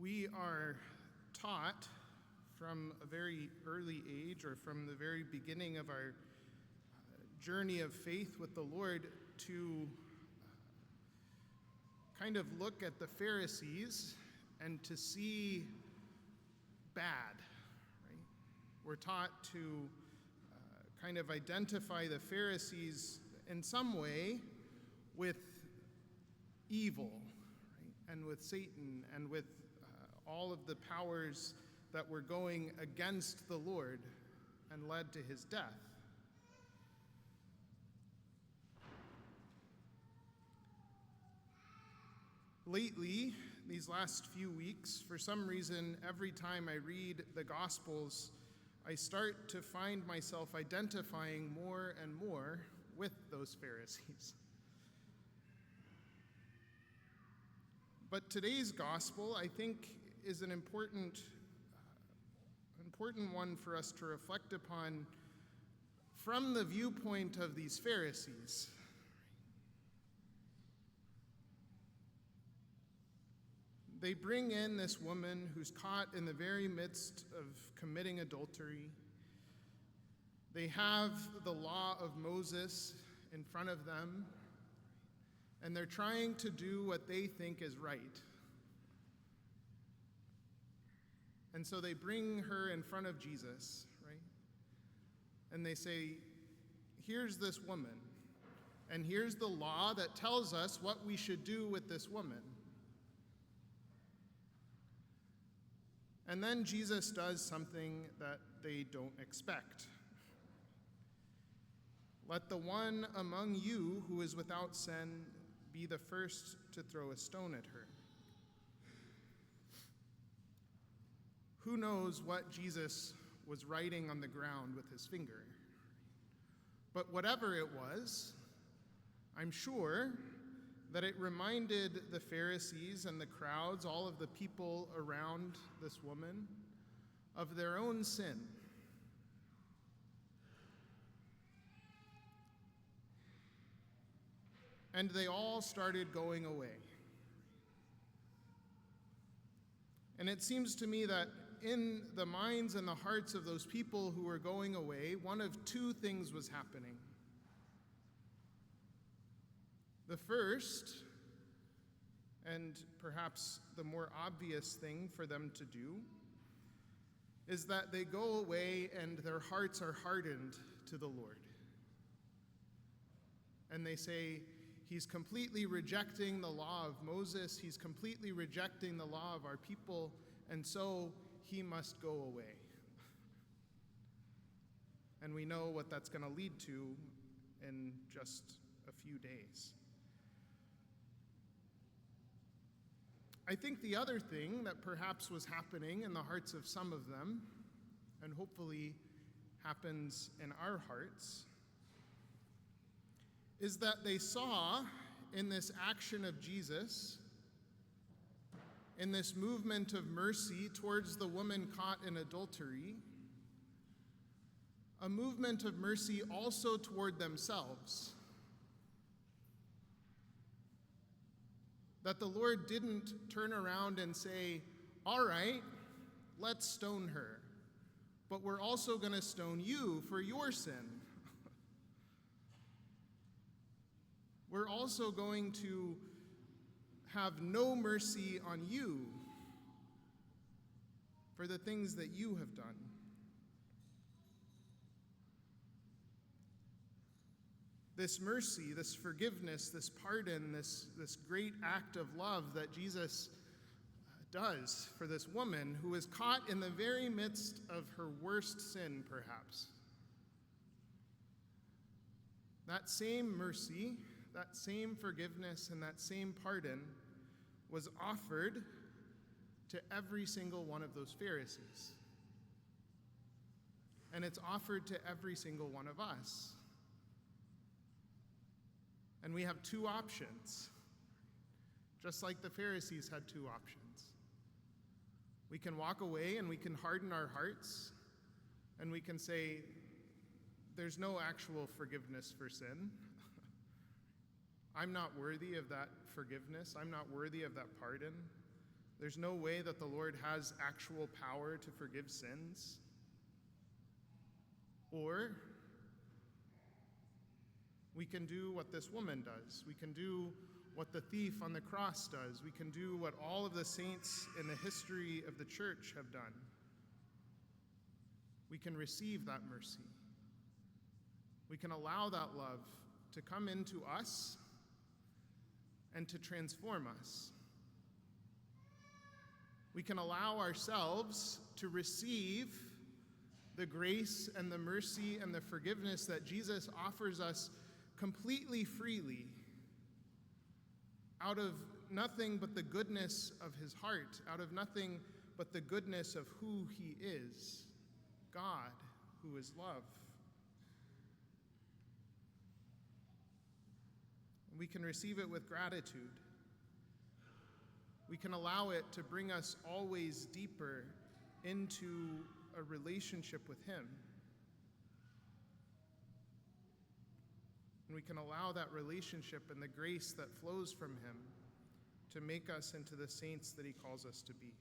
We are taught from a very early age, or from the very beginning of our journey of faith with the Lord, to kind of look at the Pharisees and to see bad, right? We're taught to kind of identify the Pharisees in some way with evil, right? And with Satan, and with all of the powers that were going against the Lord and led to his death. Lately, these last few weeks, for some reason, every time I read the Gospels, I start to find myself identifying more and more with those Pharisees. But today's Gospel, I think, is an important one for us to reflect upon from the viewpoint of these Pharisees. They bring in this woman who's caught in the very midst of committing adultery. They have the law of Moses in front of them, and they're trying to do what they think is right. And so they bring her in front of Jesus, right? And they say, here's this woman, and here's the law that tells us what we should do with this woman. And then Jesus does something that they don't expect. Let the one among you who is without sin be the first to throw a stone at her. Who knows what Jesus was writing on the ground with his finger? But whatever it was, I'm sure that it reminded the Pharisees and the crowds, all of the people around this woman, of their own sin. And they all started going away. And it seems to me that in the minds and the hearts of those people who were going away, one of two things was happening. The first, and perhaps the more obvious thing for them to do, is that they go away and their hearts are hardened to the Lord. And they say, he's completely rejecting the law of Moses, he's completely rejecting the law of our people, and so he must go away. And we know what that's going to lead to in just a few days. I think the other thing that perhaps was happening in the hearts of some of them, and hopefully happens in our hearts, is that they saw in this action of Jesus, in this movement of mercy towards the woman caught in adultery, a movement of mercy also toward themselves. That the Lord didn't turn around and say, all right, let's stone her, but we're also going to stone you for your sin. We're also going to have no mercy on you for the things that you have done. This mercy, this forgiveness, this pardon, this great act of love that Jesus does for this woman who is caught in the very midst of her worst sin, perhaps. That same mercy, that same forgiveness, and that same pardon was offered to every single one of those Pharisees. And it's offered to every single one of us. And we have two options, just like the Pharisees had two options. We can walk away and we can harden our hearts, and we can say, there's no actual forgiveness for sin. I'm not worthy of that forgiveness. I'm not worthy of that pardon. There's no way that the Lord has actual power to forgive sins. Or we can do what this woman does. We can do what the thief on the cross does. We can do what all of the saints in the history of the church have done. We can receive that mercy. We can allow that love to come into us and to transform us. We can allow ourselves to receive the grace and the mercy and the forgiveness that Jesus offers us completely freely, out of nothing but the goodness of his heart, out of nothing but the goodness of who he is, God, who is love. We can receive it with gratitude. We can allow it to bring us always deeper into a relationship with him. And we can allow that relationship and the grace that flows from him to make us into the saints that he calls us to be.